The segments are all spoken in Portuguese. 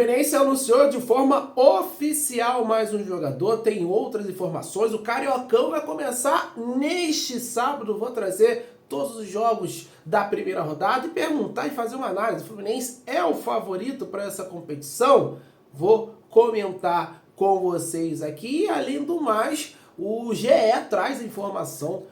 Fluminense anunciou de forma oficial mais um jogador, tem outras informações. O Cariocão vai começar neste sábado. Vou trazer todos os jogos da primeira rodada e perguntar e fazer uma análise. O Fluminense é o favorito para essa competição? Vou comentar com vocês aqui. E, além do mais, o GE traz informação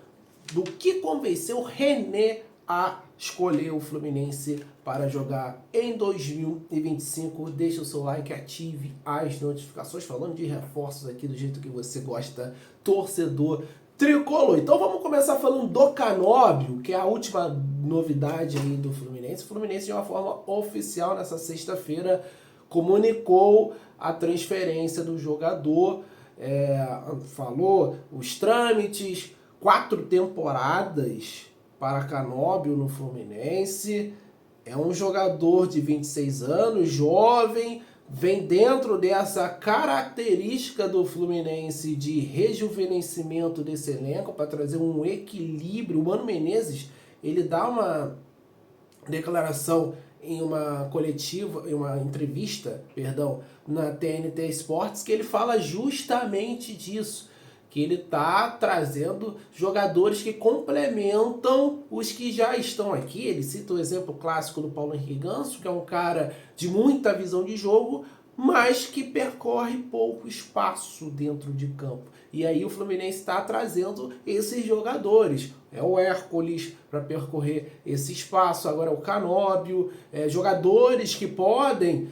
do que convenceu o René a escolher o Fluminense para jogar em 2025. Deixa o seu like, ative as notificações, falando de reforços aqui do jeito que você gosta, torcedor tricolor. Então vamos começar falando do Canóbio, que é a última novidade aí do Fluminense. O Fluminense, de uma forma oficial, nessa sexta-feira, comunicou a transferência do jogador, falou os trâmites, 4 temporadas para Canóbio no Fluminense. É um jogador de 26 anos, jovem, vem dentro dessa característica do Fluminense de rejuvenescimento desse elenco para trazer um equilíbrio. O Mano Menezes, ele dá uma declaração em uma coletiva, em uma entrevista, na TNT Sports, que ele fala justamente disso, que ele está trazendo jogadores que complementam os que já estão aqui. Ele cita o exemplo clássico do Paulo Henrique Ganso, que é um cara de muita visão de jogo, mas que percorre pouco espaço dentro de campo. E aí o Fluminense está trazendo esses jogadores. É o Hércules para percorrer esse espaço, agora é o Canóbio, jogadores que podem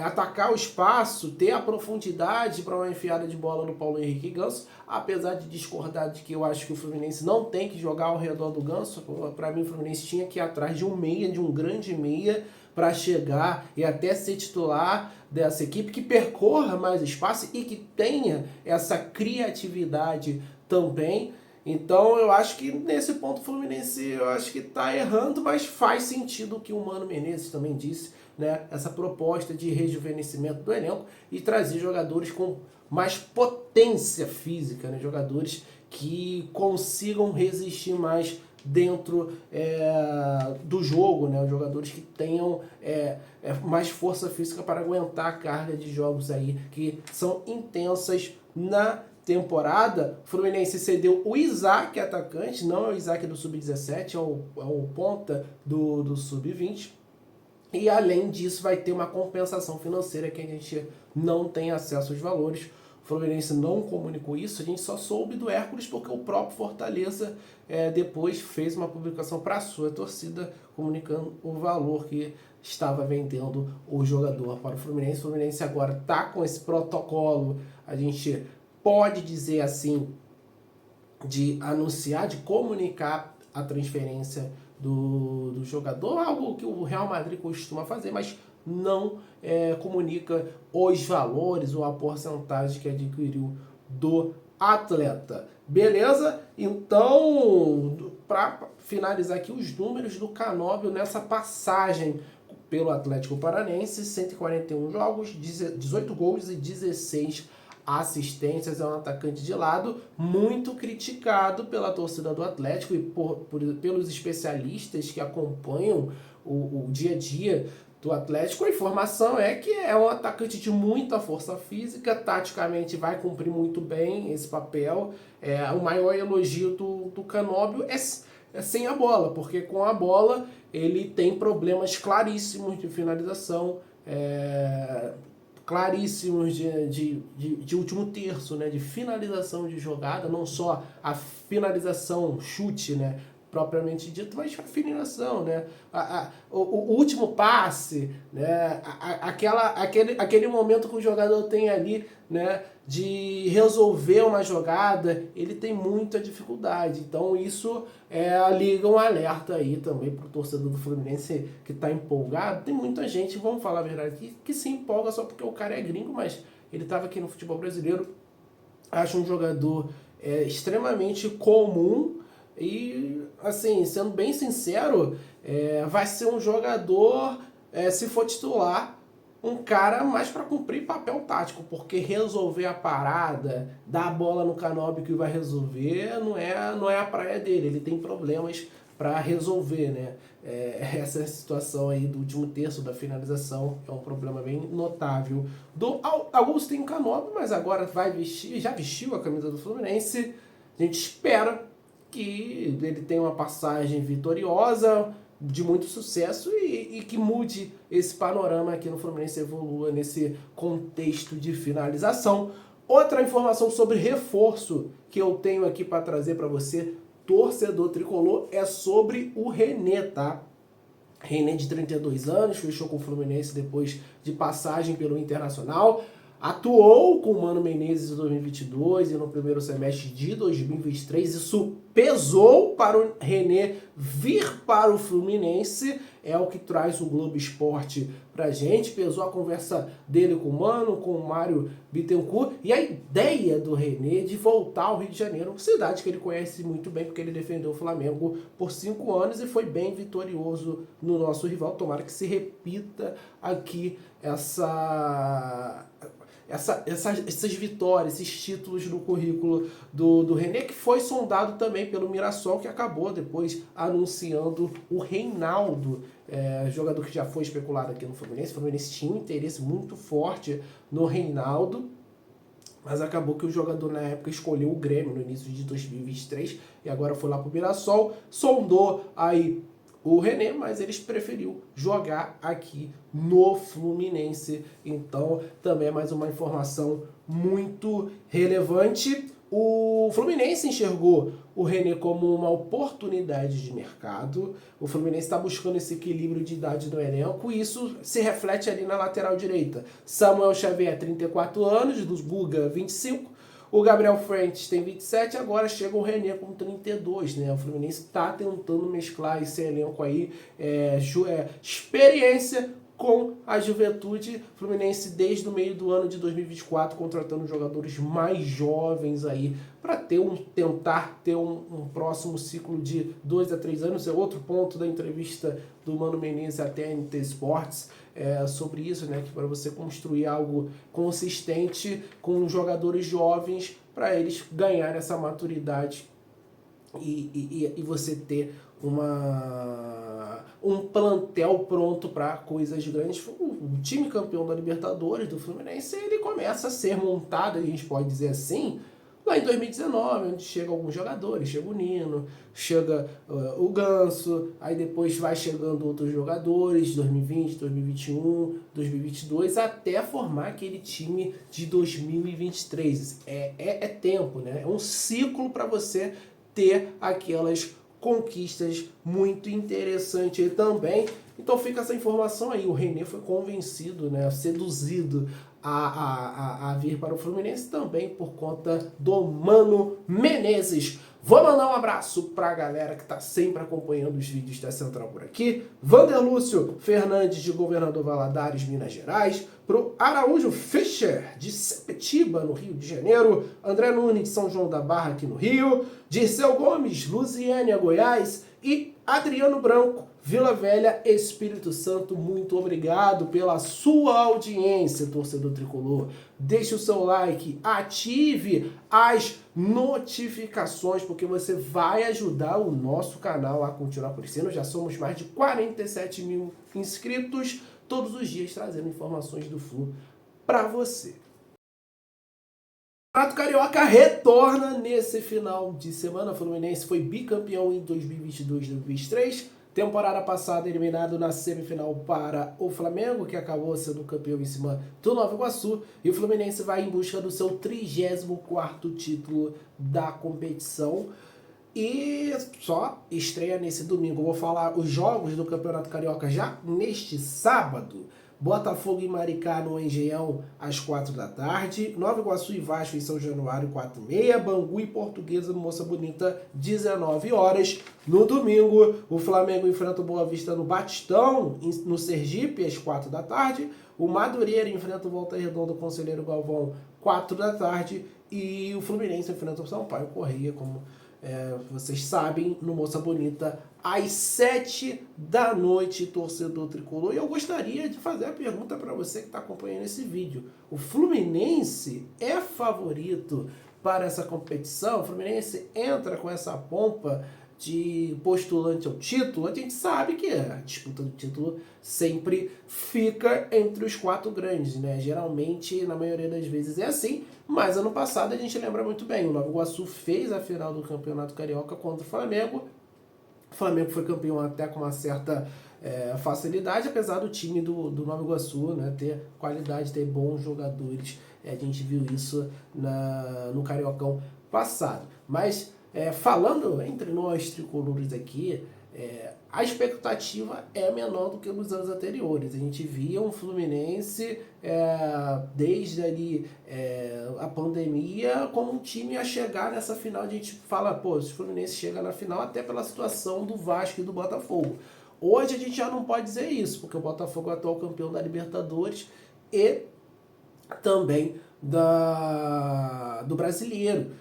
atacar o espaço, ter a profundidade para uma enfiada de bola no Paulo Henrique Ganso, apesar de discordar de que eu acho que o Fluminense não tem que jogar ao redor do Ganso. Para mim o Fluminense tinha que ir atrás de um meia, de um grande meia, para chegar e até ser titular dessa equipe, que percorra mais espaço e que tenha essa criatividade também. Então eu acho que nesse ponto o Fluminense eu acho que está errando, mas faz sentido o que o Mano Menezes também disse, né? Essa proposta de rejuvenescimento do elenco e trazer jogadores com mais potência física, né? Jogadores que consigam resistir mais dentro do jogo, né? Os jogadores que tenham mais força física para aguentar a carga de jogos aí que são intensas na temporada. O Fluminense cedeu o Isaac, atacante, não é o Isaac do Sub-17, é o ponta do Sub-20. E além disso vai ter uma compensação financeira que a gente não tem acesso aos valores. O Fluminense não comunicou isso, a gente só soube do Hércules porque o próprio Fortaleza depois fez uma publicação para a sua torcida comunicando o valor que estava vendendo o jogador para o Fluminense. O Fluminense agora está com esse protocolo, a gente pode dizer assim, de anunciar, de comunicar a transferência do jogador, algo que o Real Madrid costuma fazer, mas não comunica os valores ou a porcentagem que adquiriu do atleta. Beleza? Então, para finalizar aqui os números do Canóbio nessa passagem pelo Atlético Paranense: 141 jogos, 18 gols e 16 assistências. É um atacante de lado muito criticado pela torcida do Atlético e pelos especialistas que acompanham o dia a dia do Atlético. A informação é que é um atacante de muita força física, taticamente vai cumprir muito bem esse papel. O maior elogio do Canóbio é sem a bola, porque com a bola ele tem problemas claríssimos de finalização, claríssimos de último terço, né, de finalização de jogada, não só a finalização chute, né, propriamente dito, mas a finalização, né, o último passe, né, aquele momento que o jogador tem ali, né, de resolver uma jogada, ele tem muita dificuldade. Então isso liga um alerta aí também para o torcedor do Fluminense que está empolgado. Tem muita gente, vamos falar a verdade, que se empolga só porque o cara é gringo, mas ele estava aqui no futebol brasileiro. Acho um jogador extremamente comum e, assim, sendo bem sincero, vai ser um jogador, se for titular, um cara mais para cumprir papel tático, porque resolver a parada, dar a bola no Canóbio que vai resolver, não é a praia dele. Ele tem problemas para resolver, né? Essa situação aí do último terço da finalização é um problema bem notável do Agustín Canóbio, mas agora vai vestir, já vestiu a camisa do Fluminense. A gente espera que ele tenha uma passagem vitoriosa, de muito sucesso e que mude esse panorama aqui no Fluminense, evolua nesse contexto de finalização. Outra informação sobre reforço que eu tenho aqui para trazer para você, torcedor tricolor, é sobre o René, tá? René, de 32 anos, fechou com o Fluminense depois de passagem pelo Internacional. Atuou com o Mano Menezes em 2022 e no primeiro semestre de 2023. Isso pesou para o René vir para o Fluminense. É o que traz o Globo Esporte pra gente. Pesou a conversa dele com o Mano, com o Mário Bittencourt. E a ideia do René de voltar ao Rio de Janeiro, cidade que ele conhece muito bem, porque ele defendeu o Flamengo por 5 anos e foi bem vitorioso no nosso rival. Tomara que se repita aqui essas vitórias, esses títulos no currículo do René, que foi sondado também pelo Mirassol, que acabou depois anunciando o Reinaldo, jogador que já foi especulado aqui no Fluminense. O Fluminense tinha um interesse muito forte no Reinaldo, mas acabou que o jogador na época escolheu o Grêmio no início de 2023 e agora foi lá pro Mirassol, sondou aí o René, mas eles preferiu jogar aqui no Fluminense. Então, também é mais uma informação muito relevante. O Fluminense enxergou o René como uma oportunidade de mercado. O Fluminense está buscando esse equilíbrio de idade no elenco e isso se reflete ali na lateral direita. Samuel Xavier, 34 anos, do Guga, 25. O Gabriel Frentes tem 27, agora chega o René com 32, né? O Fluminense está tentando mesclar esse elenco aí, experiência com a juventude. Fluminense desde o meio do ano de 2024 contratando jogadores mais jovens aí para tentar ter um próximo ciclo de 2 a 3 anos. É outro ponto da entrevista do Mano Menezes até a NT Sports, sobre isso, né, que para você construir algo consistente com jogadores jovens, para eles ganharem essa maturidade e você ter um plantel pronto para coisas grandes. O time campeão da Libertadores do Fluminense, ele começa a ser montado, a gente pode dizer assim, lá em 2019, onde chegam alguns jogadores, chega o Nino, chega o Ganso, aí depois vai chegando outros jogadores, 2020, 2021, 2022, até formar aquele time de 2023. É tempo, né? É um ciclo para você ter aquelas conquistas muito interessantes também. Então fica essa informação aí, o René foi convencido, né, seduzido a vir para o Fluminense também por conta do Mano Menezes. Vou mandar um abraço para a galera que está sempre acompanhando os vídeos da Central por aqui. Vander Lúcio Fernandes, de Governador Valadares, Minas Gerais. Pro Araújo Fischer, de Sepetiba, no Rio de Janeiro. André Nunes, de São João da Barra, aqui no Rio. Dirceu Gomes, Lusiânia, Goiás. E Adriano Branco, Vila Velha, Espírito Santo. Muito obrigado pela sua audiência, torcedor tricolor. Deixe o seu like, ative as notificações, porque você vai ajudar o nosso canal a continuar crescendo. Já somos mais de 47 mil inscritos, todos os dias trazendo informações do Flu para você. O Campeonato Carioca retorna nesse final de semana. O Fluminense foi bicampeão em 2022-2023. Temporada passada eliminado na semifinal para o Flamengo, que acabou sendo campeão em cima do Nova Iguaçu. E o Fluminense vai em busca do seu 34º título da competição. E só estreia nesse domingo. Eu vou falar os jogos do Campeonato Carioca já neste sábado. Botafogo e Maricá no Engenhão às 4 da tarde. Nova Iguaçu e Vasco em São Januário, 4h30. Bangu e Portuguesa no Moça Bonita, 19 horas. No domingo, o Flamengo enfrenta o Boa Vista no Batistão, no Sergipe, às 4 da tarde. O Madureira enfrenta o Volta Redonda, o Conselheiro Galvão, 4 da tarde. E o Fluminense enfrenta o Sampaio Corrêa, como vocês sabem, no Moça Bonita, às 7 da noite, torcedor tricolor. E eu gostaria de fazer a pergunta para você que está acompanhando esse vídeo. O Fluminense é favorito para essa competição? O Fluminense entra com essa pompa de postulante ao título, a gente sabe que a disputa do título sempre fica entre os 4 grandes, né? Geralmente, na maioria das vezes é assim, mas ano passado a gente lembra muito bem, o Nova Iguaçu fez a final do Campeonato Carioca contra o Flamengo. O Flamengo foi campeão até com uma certa facilidade, apesar do time do Nova Iguaçu, né, ter qualidade, ter bons jogadores. A gente viu isso no Cariocão passado. Mas falando entre nós tricolores aqui, a expectativa é menor do que nos anos anteriores. A gente via um Fluminense desde ali a pandemia como um time a chegar nessa final. A gente fala, pô, se o Fluminense chega na final até pela situação do Vasco e do Botafogo. Hoje a gente já não pode dizer isso, porque o Botafogo é o atual campeão da Libertadores e também do Brasileiro.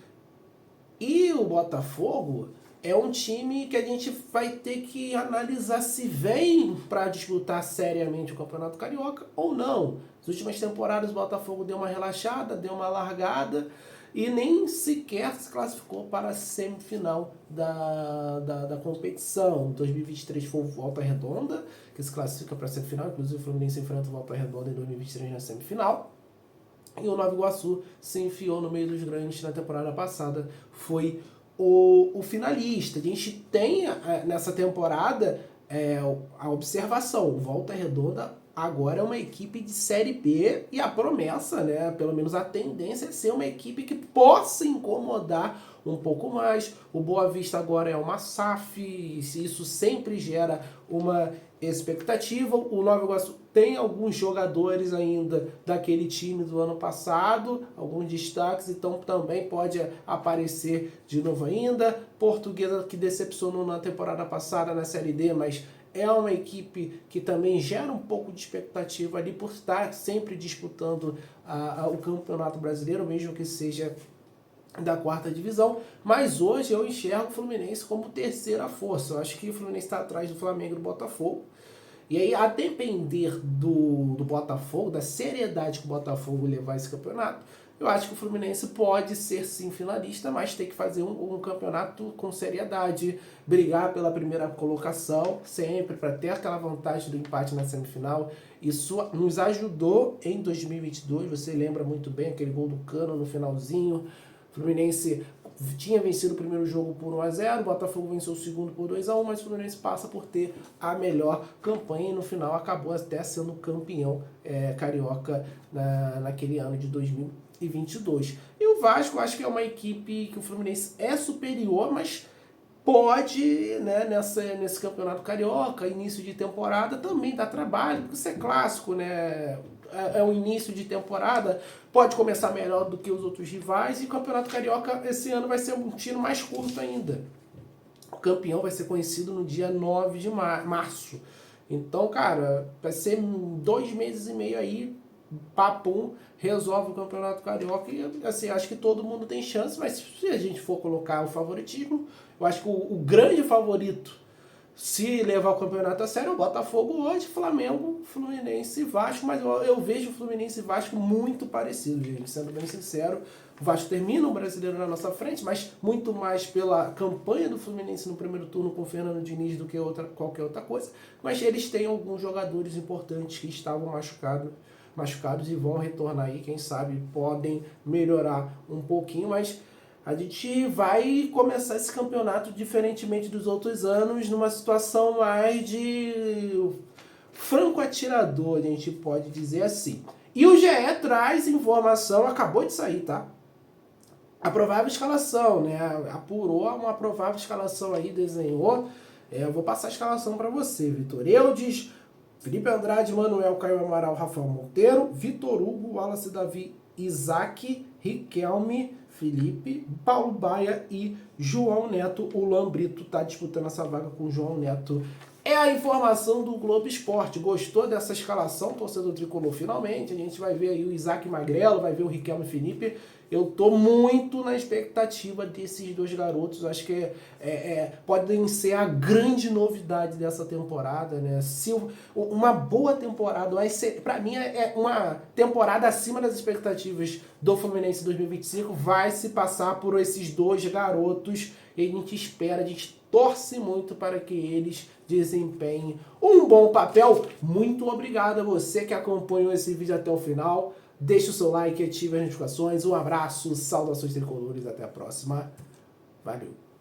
E o Botafogo é um time que a gente vai ter que analisar se vem para disputar seriamente o Campeonato Carioca ou não. Nas últimas temporadas o Botafogo deu uma relaxada, deu uma largada e nem sequer se classificou para a semifinal da competição. Em 2023 foi o Volta Redonda, que se classifica para a semifinal, inclusive o Fluminense enfrenta o Volta Redonda em 2023 na semifinal. E o Nova Iguaçu se enfiou no meio dos grandes na temporada passada, foi o finalista. A gente tem nessa temporada a observação, o Volta Redonda agora é uma equipe de Série B e a promessa, né, pelo menos a tendência é ser uma equipe que possa incomodar um pouco mais. O Boa Vista agora é uma SAF, e isso sempre gera uma expectativa. O Nova Iguaçu tem alguns jogadores ainda daquele time do ano passado, alguns destaques, então também pode aparecer de novo ainda. Portuguesa, que decepcionou na temporada passada na Série D, mas é uma equipe que também gera um pouco de expectativa ali por estar sempre disputando o Campeonato Brasileiro, mesmo que seja da 4ª divisão, mas hoje eu enxergo o Fluminense como terceira força. Eu acho que o Fluminense está atrás do Flamengo e do Botafogo. E aí, a depender do Botafogo, da seriedade que o Botafogo levar esse campeonato, eu acho que o Fluminense pode ser sim finalista, mas tem que fazer um campeonato com seriedade, brigar pela primeira colocação, sempre para ter aquela vantagem do empate na semifinal. Isso nos ajudou em 2022, você lembra muito bem aquele gol do Cano no finalzinho. O Fluminense tinha vencido o primeiro jogo por 1-0, o Botafogo venceu o segundo por 2-1, mas o Fluminense passa por ter a melhor campanha e no final acabou até sendo campeão carioca naquele ano de 2022. E o Vasco, acho que é uma equipe que o Fluminense é superior, mas pode, né, nesse campeonato carioca, início de temporada, também dá trabalho, porque isso é clássico, né? É o início de temporada, pode começar melhor do que os outros rivais, e o Campeonato Carioca esse ano vai ser um tiro mais curto ainda. O campeão vai ser conhecido no dia 9 de março. Então, cara, vai ser 2 meses e meio aí, papum, resolve o Campeonato Carioca. E assim, acho que todo mundo tem chance, mas se a gente for colocar o favoritismo, eu acho que o grande favorito, se levar o campeonato a sério, o Botafogo hoje, Flamengo, Fluminense e Vasco, mas eu vejo o Fluminense e Vasco muito parecidos, gente, sendo bem sincero. O Vasco termina o Brasileiro na nossa frente, mas muito mais pela campanha do Fluminense no primeiro turno com o Fernando Diniz do que qualquer outra coisa, mas eles têm alguns jogadores importantes que estavam machucados e vão retornar aí, quem sabe podem melhorar um pouquinho, mas a gente vai começar esse campeonato, diferentemente dos outros anos, numa situação mais de franco atirador, a gente pode dizer assim. E o GE traz informação, acabou de sair, tá? A provável escalação, né? Apurou uma provável escalação aí, desenhou. Eu vou passar a escalação para você, Vitor Eudes, Felipe Andrade, Manuel, Caio Amaral, Rafael Monteiro, Vitor Hugo, Wallace Davi, Isaac, Riquelme, Felipe, Paulo Baia e João Neto. O Lambrito está disputando essa vaga com o João Neto. É a informação do Globo Esporte. Gostou dessa escalação, torcedor tricolor? Finalmente, a gente vai ver aí o Isaac Magrelo, vai ver o Riquelme Felipe. Eu tô muito na expectativa desses dois garotos. Acho que podem ser a grande novidade dessa temporada, né? Se uma boa temporada vai ser, para mim é uma temporada acima das expectativas do Fluminense 2025, vai se passar por esses dois garotos. E a gente espera, a gente torce muito para que eles desempenhem um bom papel. Muito obrigado a você que acompanhou esse vídeo até o final. Deixe o seu like, ative as notificações. Um abraço, saudações tricolores, até a próxima. Valeu!